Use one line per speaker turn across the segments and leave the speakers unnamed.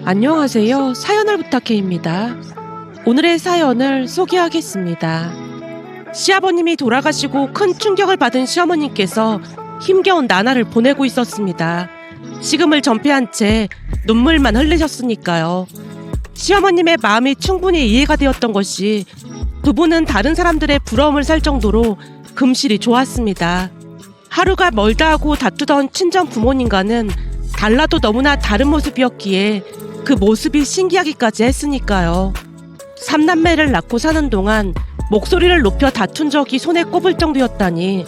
안녕하세요. 사연을 부탁해입니다. 오늘의 사연을 소개하겠습니다. 시아버님이 돌아가시고 큰 충격을 받은 시어머님께서 힘겨운 나날을 보내고 있었습니다. 식음을 전폐한 채 눈물만 흘리셨으니까요. 시어머님의 마음이 충분히 이해가 되었던 것이 두 분은 다른 사람들의 부러움을 살 정도로 금실이 좋았습니다. 하루가 멀다 하고 다투던 친정 부모님과는 달라도 너무나 다른 모습이었기에 그 모습이 신기하기까지 했으니까요. 3남매를 낳고 사는 동안 목소리를 높여 다툰 적이 손에 꼽을 정도였다니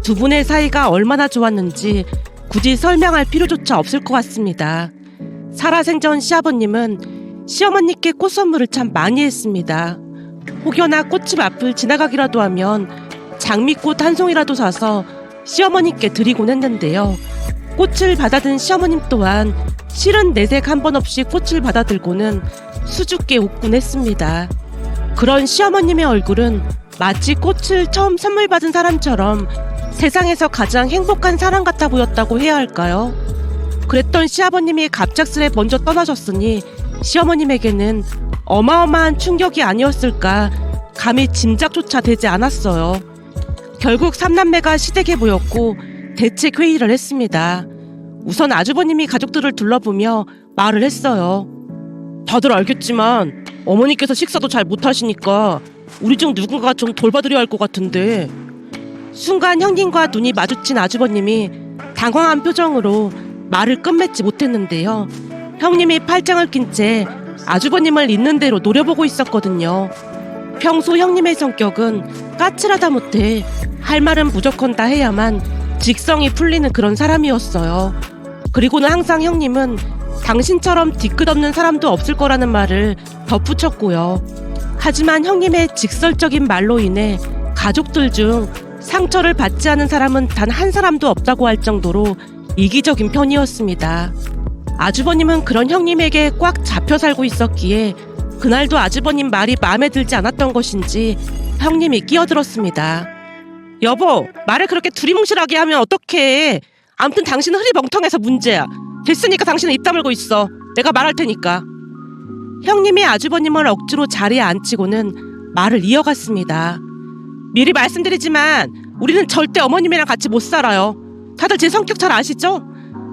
두 분의 사이가 얼마나 좋았는지 굳이 설명할 필요조차 없을 것 같습니다. 살아생전 시아버님은 시어머니께 꽃 선물을 참 많이 했습니다. 혹여나 꽃집 앞을 지나가기라도 하면 장미꽃 한 송이라도 사서 시어머니께 드리곤 했는데요. 꽃을 받아든 시어머님 또한 실은 내색 한 번 없이 꽃을 받아들고는 수줍게 웃곤 했습니다. 그런 시어머님의 얼굴은 마치 꽃을 처음 선물 받은 사람처럼 세상에서 가장 행복한 사람 같아 보였다고 해야 할까요? 그랬던 시아버님이 갑작스레 먼저 떠나셨으니 시어머님에게는 어마어마한 충격이 아니었을까 감히 짐작조차 되지 않았어요. 결국 3남매가 시댁에 모였고 대책 회의를 했습니다. 우선 아주버님이 가족들을 둘러보며 말을 했어요. 다들 알겠지만 어머니께서 식사도 잘 못하시니까 우리 중 누군가 좀 돌봐드려야 할 것 같은데. 순간 형님과 눈이 마주친 아주버님이 당황한 표정으로 말을 끝맺지 못했는데요. 형님이 팔짱을 낀 채 아주버님을 있는 대로 노려보고 있었거든요. 평소 형님의 성격은 까칠하다 못해 할 말은 무조건 다 해야만 직성이 풀리는 그런 사람이었어요. 그리고는 항상 형님은 당신처럼 뒤끝없는 사람도 없을 거라는 말을 덧붙였고요. 하지만 형님의 직설적인 말로 인해 가족들 중 상처를 받지 않은 사람은 단 한 사람도 없다고 할 정도로 이기적인 편이었습니다. 아주버님은 그런 형님에게 꽉 잡혀 살고 있었기에 그날도 아주버님 말이 마음에 들지 않았던 것인지 형님이 끼어들었습니다. 여보, 말을 그렇게 두리뭉실하게 하면 어떡해. 아무튼 당신은 흐리멍텅해서 문제야. 됐으니까 당신은 입 다물고 있어. 내가 말할 테니까. 형님이 아주버님을 억지로 자리에 앉히고는 말을 이어갔습니다. 미리 말씀드리지만 우리는 절대 어머님이랑 같이 못 살아요. 다들 제 성격 잘 아시죠?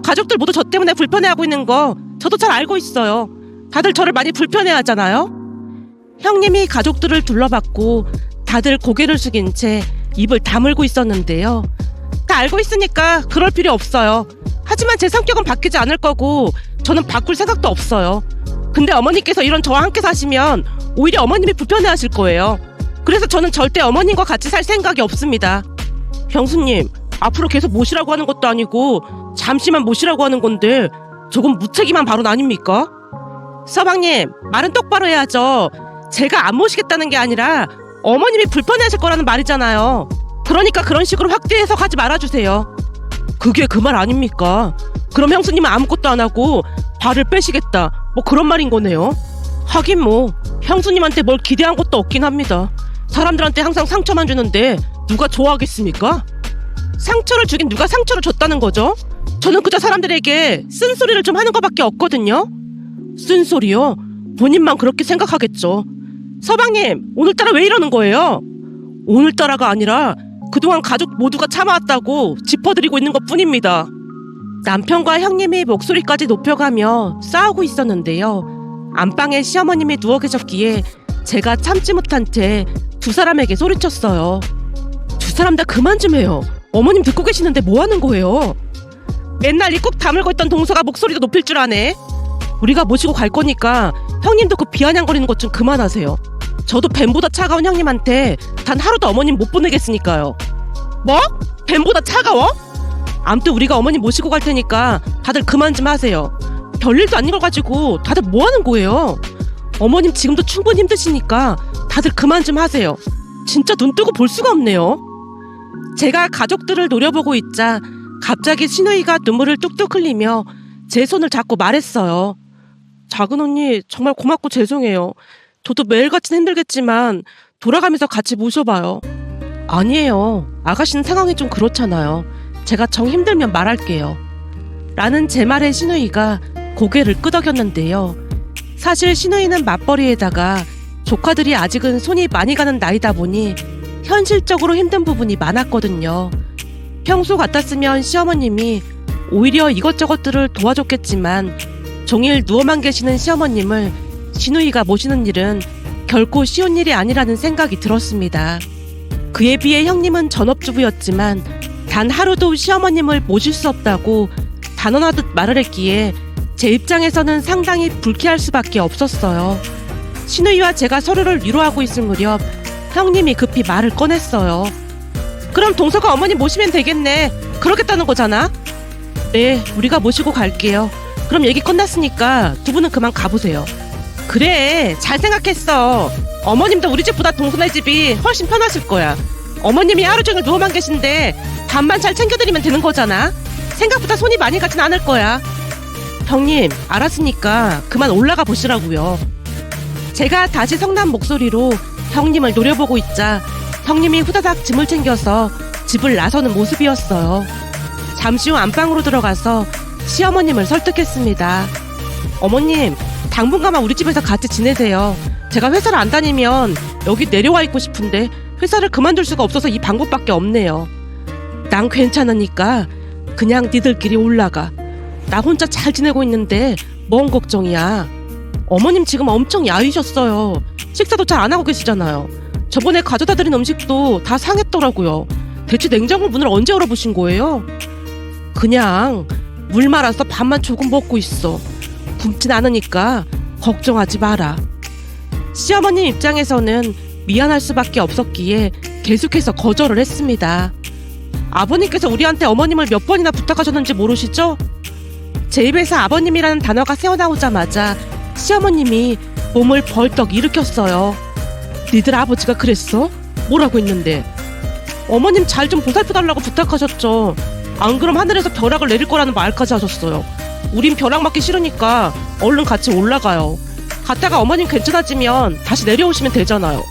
가족들 모두 저 때문에 불편해하고 있는 거 저도 잘 알고 있어요. 다들 저를 많이 불편해하잖아요. 형님이 가족들을 둘러봤고 다들 고개를 숙인 채 입을 다물고 있었는데요. 다 알고 있으니까 그럴 필요 없어요. 하지만 제 성격은 바뀌지 않을 거고 저는 바꿀 생각도 없어요. 근데 어머니께서 이런 저와 함께 사시면 오히려 어머님이 불편해하실 거예요. 그래서 저는 절대 어머님과 같이 살 생각이 없습니다. 형수님, 앞으로 계속 모시라고 하는 것도 아니고 잠시만 모시라고 하는 건데 조금 무책임한 발언 아닙니까? 서방님, 말은 똑바로 해야죠. 제가 안 모시겠다는 게 아니라 어머님이 불편해하실 거라는 말이잖아요. 그러니까 그런 식으로 확대 해석하지 말아주세요. 그게 그 말 아닙니까? 그럼 형수님은 아무것도 안 하고 발을 빼시겠다, 뭐 그런 말인 거네요. 하긴 뭐 형수님한테 뭘 기대한 것도 없긴 합니다. 사람들한테 항상 상처만 주는데 누가 좋아하겠습니까? 상처를 주긴 누가 상처를 줬다는 거죠? 저는 그저 사람들에게 쓴소리를 좀 하는 것밖에 없거든요. 쓴소리요? 본인만 그렇게 생각하겠죠. 서방님, 오늘따라 왜 이러는 거예요? 오늘따라가 아니라 그동안 가족 모두가 참아왔다고 짚어드리고 있는 것뿐입니다. 남편과 형님이 목소리까지 높여가며 싸우고 있었는데요. 안방에 시어머님이 누워 계셨기에 제가 참지 못한 채 두 사람에게 소리쳤어요. 두 사람 다 그만 좀 해요. 어머님 듣고 계시는데 뭐 하는 거예요? 맨날 입 꾹 다물고 있던 동서가 목소리도 높일 줄 아네. 우리가 모시고 갈 거니까 형님도 그 비아냥거리는 것 좀 그만하세요. 저도 뱀보다 차가운 형님한테 단 하루도 어머님 못 보내겠으니까요. 뭐? 뱀보다 차가워? 아무튼 우리가 어머님 모시고 갈 테니까 다들 그만 좀 하세요. 별일도 아닌 걸 가지고 다들 뭐 하는 거예요? 어머님 지금도 충분히 힘드시니까 다들 그만 좀 하세요. 진짜 눈 뜨고 볼 수가 없네요. 제가 가족들을 노려보고 있자 갑자기 신우이가 눈물을 뚝뚝 흘리며 제 손을 잡고 말했어요. 작은 언니, 정말 고맙고 죄송해요. 저도 매일같이 힘들겠지만 돌아가면서 같이 모셔봐요. 아니에요. 아가씨는 상황이 좀 그렇잖아요. 제가 정 힘들면 말할게요. 라는 제 말에 신우이가 고개를 끄덕였는데요. 사실 시누이는 맞벌이에다가 조카들이 아직은 손이 많이 가는 나이다 보니 현실적으로 힘든 부분이 많았거든요. 평소 같았으면 시어머님이 오히려 이것저것들을 도와줬겠지만 종일 누워만 계시는 시어머님을 시누이가 모시는 일은 결코 쉬운 일이 아니라는 생각이 들었습니다. 그에 비해 형님은 전업주부였지만 단 하루도 시어머님을 모실 수 없다고 단언하듯 말을 했기에 제 입장에서는 상당히 불쾌할 수밖에 없었어요. 시누이와 제가 서로를 위로하고 있을 무렵 형님이 급히 말을 꺼냈어요. 그럼 동서가 어머니 모시면 되겠네. 그러겠다는 거잖아. 네, 우리가 모시고 갈게요. 그럼 얘기 끝났으니까 두 분은 그만 가보세요. 그래, 잘 생각했어. 어머님도 우리 집보다 동서네 집이 훨씬 편하실 거야. 어머님이 하루 종일 누워만 계신데 밥만 잘 챙겨드리면 되는 거잖아. 생각보다 손이 많이 가진 않을 거야. 형님, 알았으니까 그만 올라가 보시라고요. 제가 다시 성난 목소리로 형님을 노려보고 있자 형님이 후다닥 짐을 챙겨서 집을 나서는 모습이었어요. 잠시 후 안방으로 들어가서 시어머님을 설득했습니다. 어머님, 당분간만 우리 집에서 같이 지내세요. 제가 회사를 안 다니면 여기 내려와 있고 싶은데 회사를 그만둘 수가 없어서 이 방법밖에 없네요. 난 괜찮으니까 그냥 니들끼리 올라가. 나 혼자 잘 지내고 있는데 뭔 걱정이야. 어머님 지금 엄청 야위셨어요. 식사도 잘 안 하고 계시잖아요. 저번에 가져다 드린 음식도 다 상했더라고요. 대체 냉장고 문을 언제 열어보신 거예요? 그냥 물 말아서 밥만 조금 먹고 있어. 굶진 않으니까 걱정하지 마라. 시어머님 입장에서는 미안할 수밖에 없었기에 계속해서 거절을 했습니다. 아버님께서 우리한테 어머님을 몇 번이나 부탁하셨는지 모르시죠? 제 입에서 아버님이라는 단어가 새어나오자마자 시어머님이 몸을 벌떡 일으켰어요. 니들 아버지가 그랬어? 뭐라고 했는데? 어머님 잘 좀 보살펴달라고 부탁하셨죠. 안 그럼 하늘에서 벼락을 내릴 거라는 말까지 하셨어요. 우린 벼락 맞기 싫으니까 얼른 같이 올라가요. 갔다가 어머님 괜찮아지면 다시 내려오시면 되잖아요.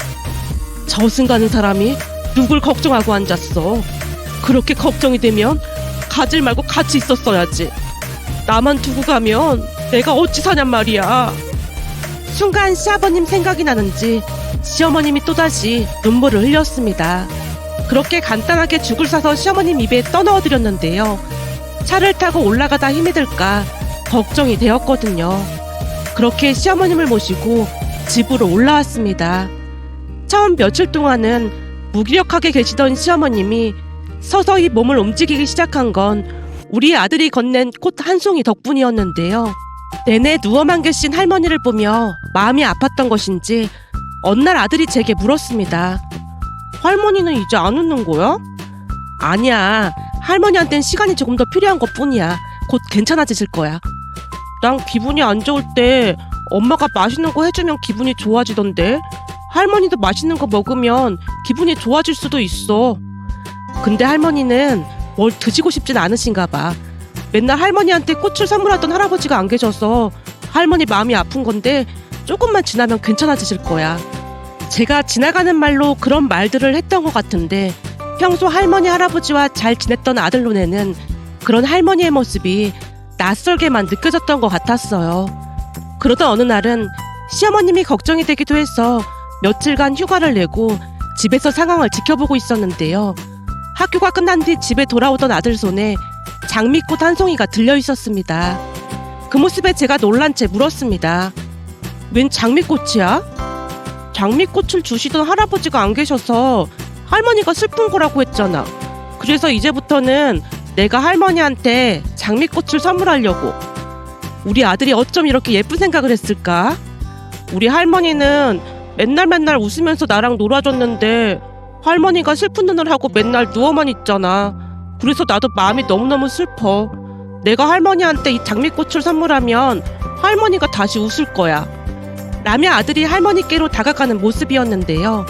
저승 가는 사람이 누굴 걱정하고 앉았어. 그렇게 걱정이 되면 가질 말고 같이 있었어야지. 나만 두고 가면 내가 어찌 사냔 말이야. 순간 시아버님 생각이 나는지 시어머님이 또다시 눈물을 흘렸습니다. 그렇게 간단하게 죽을 사서 시어머님 입에 떠넣어드렸는데요. 차를 타고 올라가다 힘이 들까 걱정이 되었거든요. 그렇게 시어머님을 모시고 집으로 올라왔습니다. 처음 며칠 동안은 무기력하게 계시던 시어머님이 서서히 몸을 움직이기 시작한 건 우리 아들이 건넨 꽃 한 송이 덕분이었는데요. 내내 누워만 계신 할머니를 보며 마음이 아팠던 것인지 어느 날 아들이 제게 물었습니다. 할머니는 이제 안 웃는 거야? 아니야. 할머니한텐 시간이 조금 더 필요한 것뿐이야. 곧 괜찮아지실 거야. 난 기분이 안 좋을 때 엄마가 맛있는 거 해주면 기분이 좋아지던데 할머니도 맛있는 거 먹으면 기분이 좋아질 수도 있어. 근데 할머니는 뭘 드시고 싶진 않으신가 봐. 맨날 할머니한테 꽃을 선물하던 할아버지가 안 계셔서 할머니 마음이 아픈 건데 조금만 지나면 괜찮아지실 거야. 제가 지나가는 말로 그런 말들을 했던 것 같은데 평소 할머니 할아버지와 잘 지냈던 아들 눈에는 그런 할머니의 모습이 낯설게만 느껴졌던 것 같았어요. 그러던 어느 날은 시어머님이 걱정이 되기도 해서 며칠간 휴가를 내고 집에서 상황을 지켜보고 있었는데요. 학교가 끝난 뒤 집에 돌아오던 아들 손에 장미꽃 한 송이가 들려 있었습니다. 그 모습에 제가 놀란 채 물었습니다. 웬 장미꽃이야? 장미꽃을 주시던 할아버지가 안 계셔서 할머니가 슬픈 거라고 했잖아. 그래서 이제부터는 내가 할머니한테 장미꽃을 선물하려고. 우리 아들이 어쩜 이렇게 예쁜 생각을 했을까? 우리 할머니는 맨날 웃으면서 나랑 놀아줬는데 할머니가 슬픈 눈을 하고 맨날 누워만 있잖아. 그래서 나도 마음이 너무너무 슬퍼. 내가 할머니한테 이 장미꽃을 선물하면 할머니가 다시 웃을 거야. 라며 아들이 할머니께로 다가가는 모습이었는데요.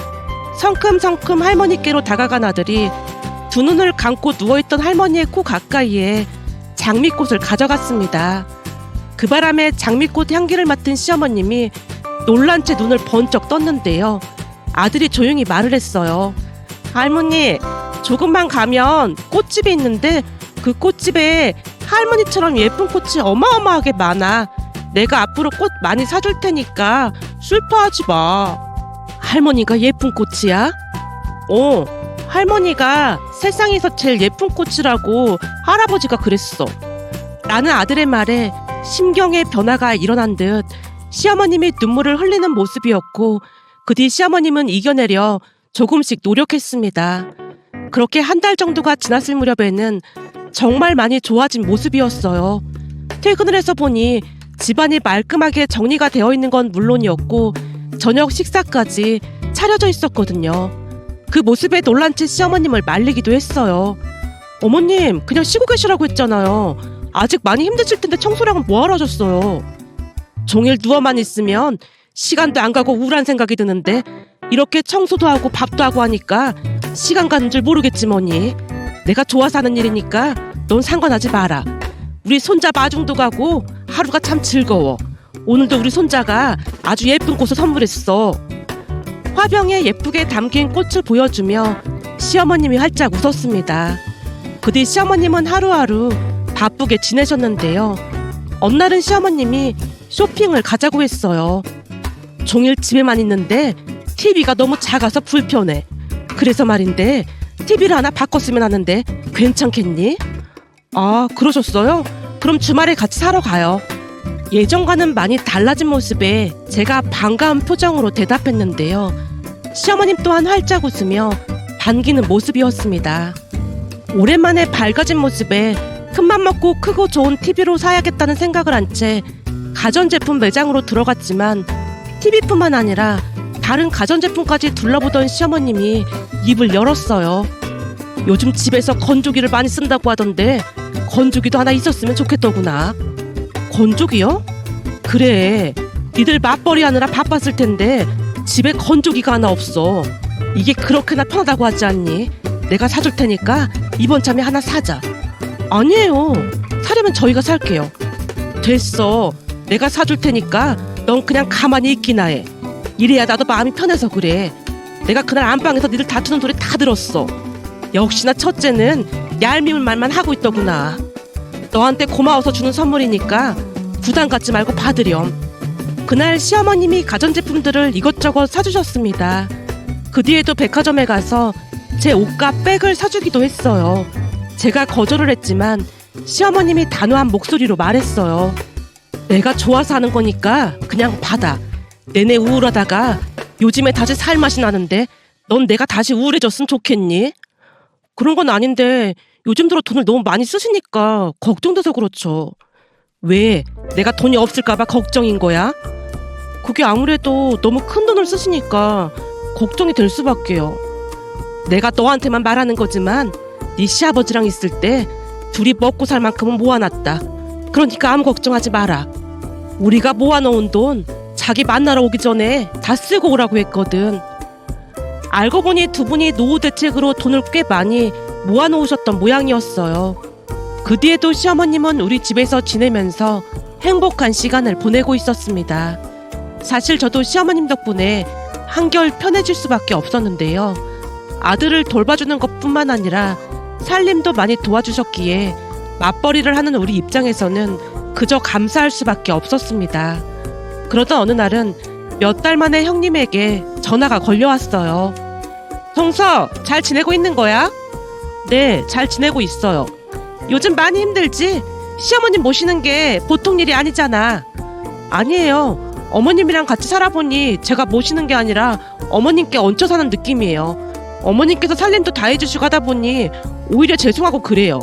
성큼성큼 할머니께로 다가간 아들이 두 눈을 감고 누워있던 할머니의 코 가까이에 장미꽃을 가져갔습니다. 그 바람에 장미꽃 향기를 맡은 시어머님이 놀란 채 눈을 번쩍 떴는데요. 아들이 조용히 말을 했어요. 할머니, 조금만 가면 꽃집이 있는데 그 꽃집에 할머니처럼 예쁜 꽃이 어마어마하게 많아. 내가 앞으로 꽃 많이 사줄 테니까 슬퍼하지 마. 할머니가 예쁜 꽃이야? 할머니가 세상에서 제일 예쁜 꽃이라고 할아버지가 그랬어. 라는 아들의 말에 심경의 변화가 일어난 듯 시어머님이 눈물을 흘리는 모습이었고, 그 뒤 시어머님은 이겨내려 조금씩 노력했습니다. 그렇게 한 달 정도가 지났을 무렵에는 정말 많이 좋아진 모습이었어요. 퇴근을 해서 보니 집안이 말끔하게 정리가 되어 있는 건 물론이었고 저녁 식사까지 차려져 있었거든요. 그 모습에 놀란 채 시어머님을 말리기도 했어요. 어머님, 그냥 쉬고 계시라고 했잖아요. 아직 많이 힘드실 텐데 청소랑은 뭐하러 하셨어요? 종일 누워만 있으면 시간도 안 가고 우울한 생각이 드는데 이렇게 청소도 하고 밥도 하고 하니까 시간 가는 줄 모르겠지 뭐니. 내가 좋아서 하는 일이니까 넌 상관하지 마라. 우리 손자 마중도 가고 하루가 참 즐거워. 오늘도 우리 손자가 아주 예쁜 꽃을 선물했어. 화병에 예쁘게 담긴 꽃을 보여주며 시어머님이 활짝 웃었습니다. 그 뒤 시어머님은 하루하루 바쁘게 지내셨는데요. 어느 날은 시어머님이 쇼핑을 가자고 했어요. 종일 집에만 있는데 TV가 너무 작아서 불편해. 그래서 말인데 TV를 하나 바꿨으면 하는데 괜찮겠니? 아, 그러셨어요? 그럼 주말에 같이 사러 가요. 예전과는 많이 달라진 모습에 제가 반가운 표정으로 대답했는데요. 시어머님 또한 활짝 웃으며 반기는 모습이었습니다. 오랜만에 밝아진 모습에 큰맘 먹고 크고 좋은 TV로 사야겠다는 생각을 한 채 가전제품 매장으로 들어갔지만 TV뿐만 아니라 다른 가전제품까지 둘러보던 시어머님이 입을 열었어요. 요즘 집에서 건조기를 많이 쓴다고 하던데 건조기도 하나 있었으면 좋겠더구나. 건조기요? 그래, 니들 맞벌이 하느라 바빴을 텐데 집에 건조기가 하나 없어. 이게 그렇게나 편하다고 하지 않니? 내가 사줄 테니까 이번 참에 하나 사자. 아니에요, 사려면 저희가 살게요. 됐어, 내가 사줄 테니까 넌 그냥 가만히 있기나 해. 이래야 나도 마음이 편해서 그래. 내가 그날 안방에서 니들 다투는 소리 다 들었어. 역시나 첫째는 얄미운 말만 하고 있더구나. 너한테 고마워서 주는 선물이니까 부담 갖지 말고 받으렴. 그날 시어머님이 가전제품들을 이것저것 사주셨습니다. 그 뒤에도 백화점에 가서 제 옷과 백을 사주기도 했어요. 제가 거절을 했지만 시어머님이 단호한 목소리로 말했어요. 내가 좋아서 하는 거니까 그냥 받아. 내내 우울하다가 요즘에 다시 살 맛이 나는데 넌 내가 다시 우울해졌으면 좋겠니? 그런 건 아닌데 요즘 들어 돈을 너무 많이 쓰시니까 걱정돼서 그렇죠. 왜? 내가 돈이 없을까봐 걱정인 거야? 그게 아무래도 너무 큰 돈을 쓰시니까 걱정이 될 수밖에요. 내가 너한테만 말하는 거지만 네 시아버지랑 있을 때 둘이 먹고 살 만큼은 모아놨다. 그러니까 아무 걱정하지 마라. 우리가 모아놓은 돈 자기 만나러 오기 전에 다 쓰고 오라고 했거든. 알고 보니 두 분이 노후 대책으로 돈을 꽤 많이 모아놓으셨던 모양이었어요. 그 뒤에도 시어머님은 우리 집에서 지내면서 행복한 시간을 보내고 있었습니다. 사실 저도 시어머님 덕분에 한결 편해질 수밖에 없었는데요. 아들을 돌봐주는 것뿐만 아니라 살림도 많이 도와주셨기에 맞벌이를 하는 우리 입장에서는 그저 감사할 수밖에 없었습니다. 그러던 어느 날은 몇 달 만에 형님에게 전화가 걸려왔어요. 동서, 잘 지내고 있는 거야? 네, 잘 지내고 있어요. 요즘 많이 힘들지? 시어머님 모시는 게 보통 일이 아니잖아. 아니에요. 어머님이랑 같이 살아보니 제가 모시는 게 아니라 어머님께 얹혀 사는 느낌이에요. 어머님께서 살림도 다 해주시고 하다 보니 오히려 죄송하고 그래요.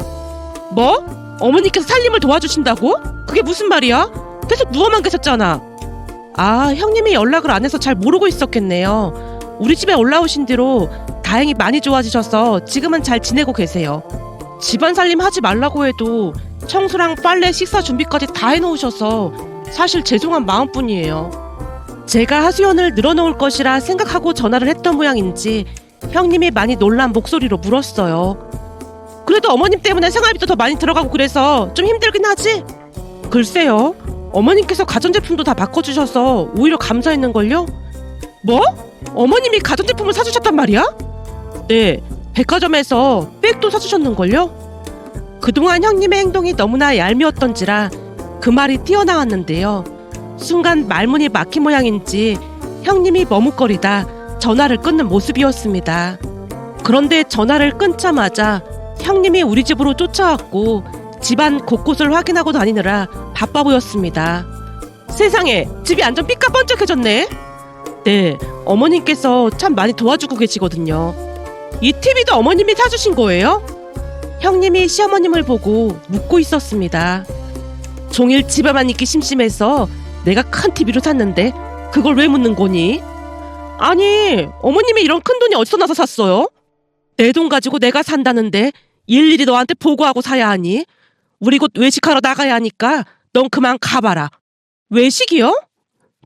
뭐? 어머님께서 살림을 도와주신다고? 그게 무슨 말이야? 계속 누워만 계셨잖아. 아, 형님이 연락을 안 해서 잘 모르고 있었겠네요. 우리 집에 올라오신 뒤로 다행히 많이 좋아지셔서 지금은 잘 지내고 계세요. 집안 살림 하지 말라고 해도 청소랑 빨래, 식사 준비까지 다 해놓으셔서 사실 죄송한 마음뿐이에요. 제가 하수연을 늘어놓을 것이라 생각하고 전화를 했던 모양인지 형님이 많이 놀란 목소리로 물었어요. 그래도 어머님 때문에 생활비도 더 많이 들어가고 그래서 좀 힘들긴 하지? 글쎄요, 어머님께서 가전제품도 다 바꿔주셔서 오히려 감사했는걸요? 뭐? 어머님이 가전제품을 사주셨단 말이야? 네, 백화점에서 백도 사주셨는걸요? 그동안 형님의 행동이 너무나 얄미웠던지라 그 말이 튀어나왔는데요. 순간 말문이 막힌 모양인지 형님이 머뭇거리다 전화를 끊는 모습이었습니다. 그런데 전화를 끊자마자 형님이 우리 집으로 쫓아왔고 집안 곳곳을 확인하고 다니느라 바빠 보였습니다. 세상에, 집이 완전 삐까번쩍해졌네. 네, 어머님께서 참 많이 도와주고 계시거든요. 이 TV도 어머님이 사주신 거예요? 형님이 시어머님을 보고 묻고 있었습니다. 종일 집에만 있기 심심해서 내가 큰 TV로 샀는데 그걸 왜 묻는 거니? 아니, 어머님이 이런 큰 돈이 어디서 나서 샀어요? 내 돈 가지고 내가 산다는데 일일이 너한테 보고하고 사야 하니? 우리 곧 외식하러 나가야 하니까 넌 그만 가봐라. 외식이요?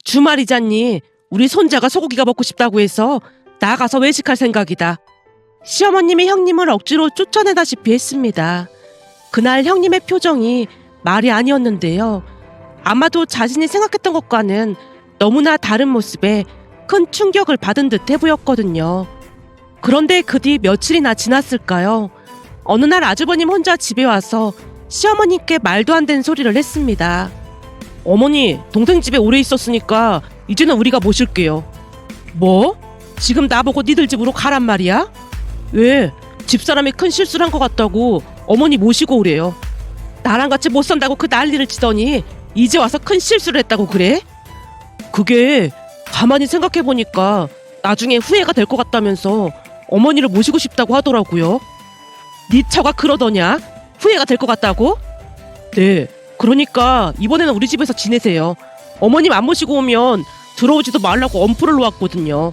주말이잖니. 우리 손자가 소고기가 먹고 싶다고 해서 나가서 외식할 생각이다. 시어머님이 형님을 억지로 쫓아내다시피 했습니다. 그날 형님의 표정이 말이 아니었는데요. 아마도 자신이 생각했던 것과는 너무나 다른 모습에 큰 충격을 받은 듯해 보였거든요. 그런데 그 뒤 며칠이나 지났을까요? 어느 날 아주버님 혼자 집에 와서 시어머님께 말도 안 되는 소리를 했습니다. 어머니, 동생 집에 오래 있었으니까 이제는 우리가 모실게요. 뭐? 지금 나보고 니들 집으로 가란 말이야? 왜? 집사람이 큰 실수를 한 것 같다고 어머니 모시고 오래요. 나랑 같이 못 산다고 그 난리를 치더니 이제 와서 큰 실수를 했다고 그래? 그게 가만히 생각해보니까 나중에 후회가 될 것 같다면서 어머니를 모시고 싶다고 하더라고요. 네 처가 그러더냐? 후회가 될 것 같다고? 네, 그러니까 이번에는 우리 집에서 지내세요. 어머님 안 모시고 오면 들어오지도 말라고 엄포를 놓았거든요.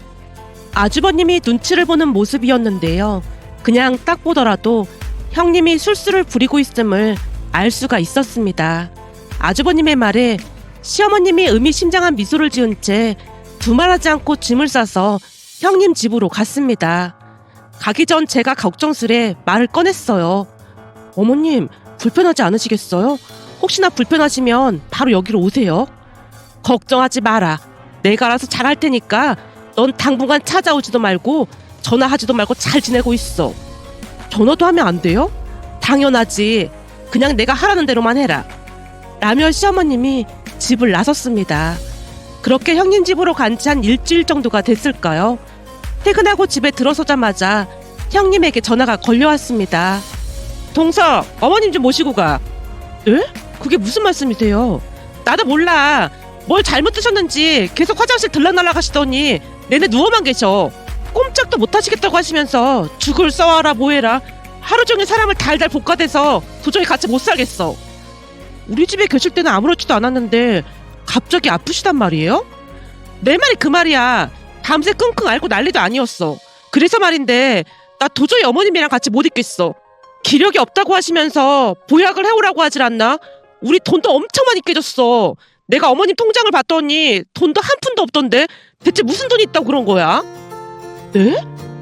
아주버님이 눈치를 보는 모습이었는데요. 그냥 딱 보더라도 형님이 술수를 부리고 있음을 알 수가 있었습니다. 아주버님의 말에 시어머님이 의미심장한 미소를 지은 채 두말하지 않고 짐을 싸서 형님 집으로 갔습니다. 가기 전 제가 걱정스레 말을 꺼냈어요. 어머님, 불편하지 않으시겠어요? 혹시나 불편하시면 바로 여기로 오세요. 걱정하지 마라. 내가 알아서 잘할 테니까 넌 당분간 찾아오지도 말고 전화하지도 말고 잘 지내고 있어. 전화도 하면 안 돼요? 당연하지. 그냥 내가 하라는 대로만 해라. 라며 시어머님이 집을 나섰습니다. 그렇게 형님 집으로 간 지 한 일주일 정도가 됐을까요? 퇴근하고 집에 들어서자마자 형님에게 전화가 걸려왔습니다. 동서, 어머님 좀 모시고 가. 네? 그게 무슨 말씀이세요? 나도 몰라. 뭘 잘못 드셨는지 계속 화장실 들락날락 하시더니 내내 누워만 계셔. 꼼짝도 못 하시겠다고 하시면서 죽을 써와라 뭐해라. 하루 종일 사람을 달달 볶아대서 도저히 같이 못 살겠어. 우리 집에 계실 때는 아무렇지도 않았는데 갑자기 아프시단 말이에요? 내 말이 그 말이야. 밤새 끙끙 앓고 난리도 아니었어. 그래서 말인데 나 도저히 어머님이랑 같이 못 있겠어. 기력이 없다고 하시면서 보약을 해오라고 하질 않나? 우리 돈도 엄청 많이 깨졌어. 내가 어머님 통장을 봤더니 돈도 한 푼도 없던데 대체 무슨 돈이 있다고 그런 거야? 네?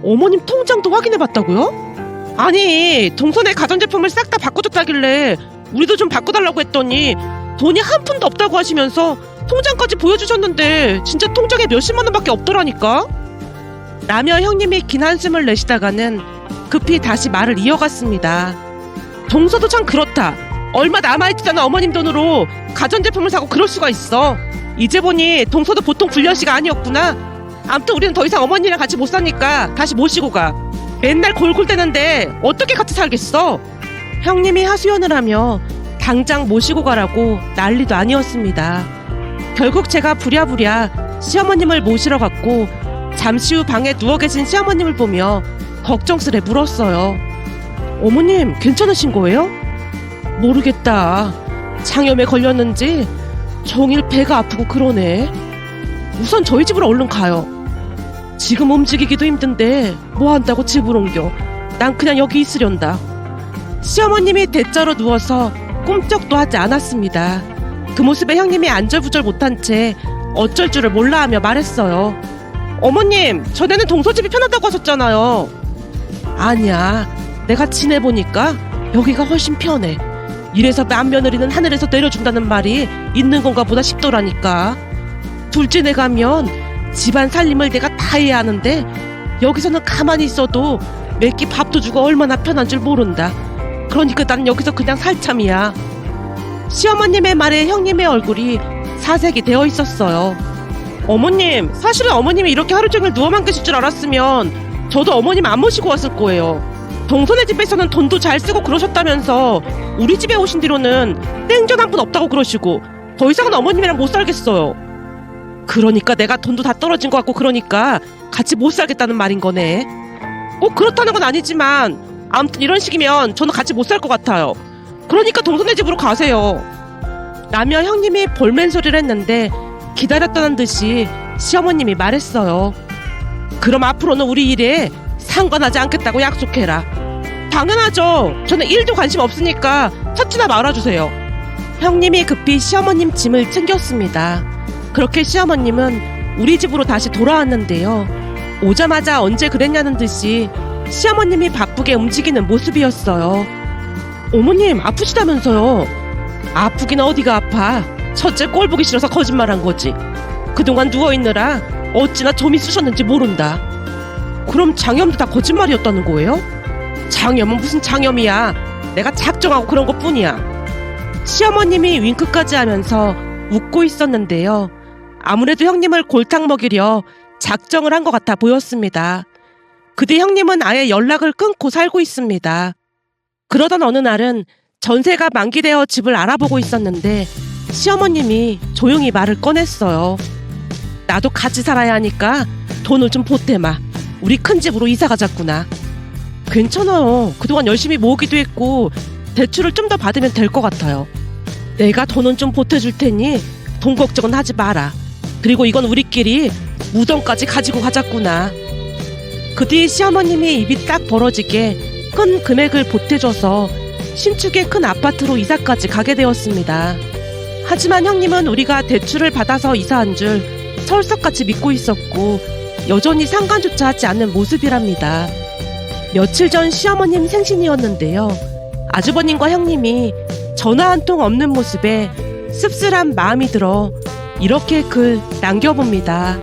어머님 통장도 확인해봤다고요? 아니, 동선의 가전제품을 싹 다 바꿔줬다길래 우리도 좀 바꿔달라고 했더니 돈이 한 푼도 없다고 하시면서 통장까지 보여주셨는데 진짜 통장에 몇십만 원밖에 없더라니까? 라며 형님이 긴 한숨을 내쉬다가는 급히 다시 말을 이어갔습니다. 동서도 참 그렇다. 얼마 남아있지않아 어머님 돈으로 가전제품을 사고 그럴 수가 있어. 이제 보니 동서도 보통 불려시가 아니었구나. 암튼 우리는 더 이상 어머니랑 같이 못 사니까 다시 모시고 가. 맨날 골골대는데 어떻게 같이 살겠어? 형님이 하소연을 하며 당장 모시고 가라고 난리도 아니었습니다. 결국 제가 부랴부랴 시어머님을 모시러 갔고 잠시 후 방에 누워 계신 시어머님을 보며 걱정스레 물었어요. 어머님 괜찮으신 거예요? 모르겠다. 장염에 걸렸는지 종일 배가 아프고 그러네. 우선 저희 집으로 얼른 가요. 지금 움직이기도 힘든데 뭐 한다고 집을 옮겨. 난 그냥 여기 있으련다. 시어머님이 대자로 누워서 꿈쩍도 하지 않았습니다. 그 모습에 형님이 안절부절 못한 채 어쩔 줄을 몰라하며 말했어요. 어머님, 전에는 동서집이 편하다고 하셨잖아요. 아니야, 내가 지내보니까 여기가 훨씬 편해. 이래서 맏며느리는 하늘에서 내려준다는 말이 있는 건가 보다 싶더라니까. 둘째 내 가면 집안 살림을 내가 다 해야 하는데 여기서는 가만히 있어도 매끼 밥도 주고 얼마나 편한 줄 모른다. 그러니까 난 여기서 그냥 살참이야. 시어머님의 말에 형님의 얼굴이 사색이 되어 있었어요. 어머님, 사실은 어머님이 이렇게 하루 종일 누워만 계실 줄 알았으면 저도 어머님 안 모시고 왔을 거예요. 동선의 집에서는 돈도 잘 쓰고 그러셨다면서 우리 집에 오신 뒤로는 땡전 한 푼 없다고 그러시고 더 이상은 어머님이랑 못 살겠어요. 그러니까 내가 돈도 다 떨어진 것 같고 그러니까 같이 못 살겠다는 말인 거네. 그렇다는 건 아니지만 아무튼 이런 식이면 저는 같이 못 살 것 같아요. 그러니까 동선의 집으로 가세요. 라며 형님이 볼멘 소리를 했는데 기다렸다는 듯이 시어머님이 말했어요. 그럼 앞으로는 우리 일에 상관하지 않겠다고 약속해라. 당연하죠. 저는 일도 관심 없으니까 첫째나 말아주세요. 형님이 급히 시어머님 짐을 챙겼습니다. 그렇게 시어머님은 우리 집으로 다시 돌아왔는데요. 오자마자 언제 그랬냐는 듯이 시어머님이 바쁘게 움직이는 모습이었어요. 어머님 아프시다면서요. 아프긴 어디가 아파. 첫째 꼴 보기 싫어서 거짓말한 거지. 그동안 누워있느라 어찌나 좀이 쑤셨는지 모른다. 그럼 장염도 다 거짓말이었다는 거예요? 장염은 무슨 장염이야. 내가 작정하고 그런 것뿐이야. 시어머님이 윙크까지 하면서 웃고 있었는데요. 아무래도 형님을 골탕 먹이려 작정을 한 것 같아 보였습니다. 그 뒤 형님은 아예 연락을 끊고 살고 있습니다. 그러던 어느 날은 전세가 만기되어 집을 알아보고 있었는데 시어머님이 조용히 말을 꺼냈어요. 나도 같이 살아야 하니까 돈을 좀 보태마. 우리 큰 집으로 이사 가자꾸나. 괜찮아요. 그동안 열심히 모으기도 했고 대출을 좀 더 받으면 될 것 같아요. 내가 돈은 좀 보태줄 테니 돈 걱정은 하지 마라. 그리고 이건 우리끼리 무덤까지 가지고 가자꾸나. 그 뒤 시어머님이 입이 딱 벌어지게 큰 금액을 보태줘서 신축의 큰 아파트로 이사까지 가게 되었습니다. 하지만 형님은 우리가 대출을 받아서 이사한 줄 철석같이 믿고 있었고 여전히 상관조차 하지 않는 모습이랍니다. 며칠 전 시어머님 생신이었는데요. 아주버님과 형님이 전화 한 통 없는 모습에 씁쓸한 마음이 들어 이렇게 글 남겨봅니다.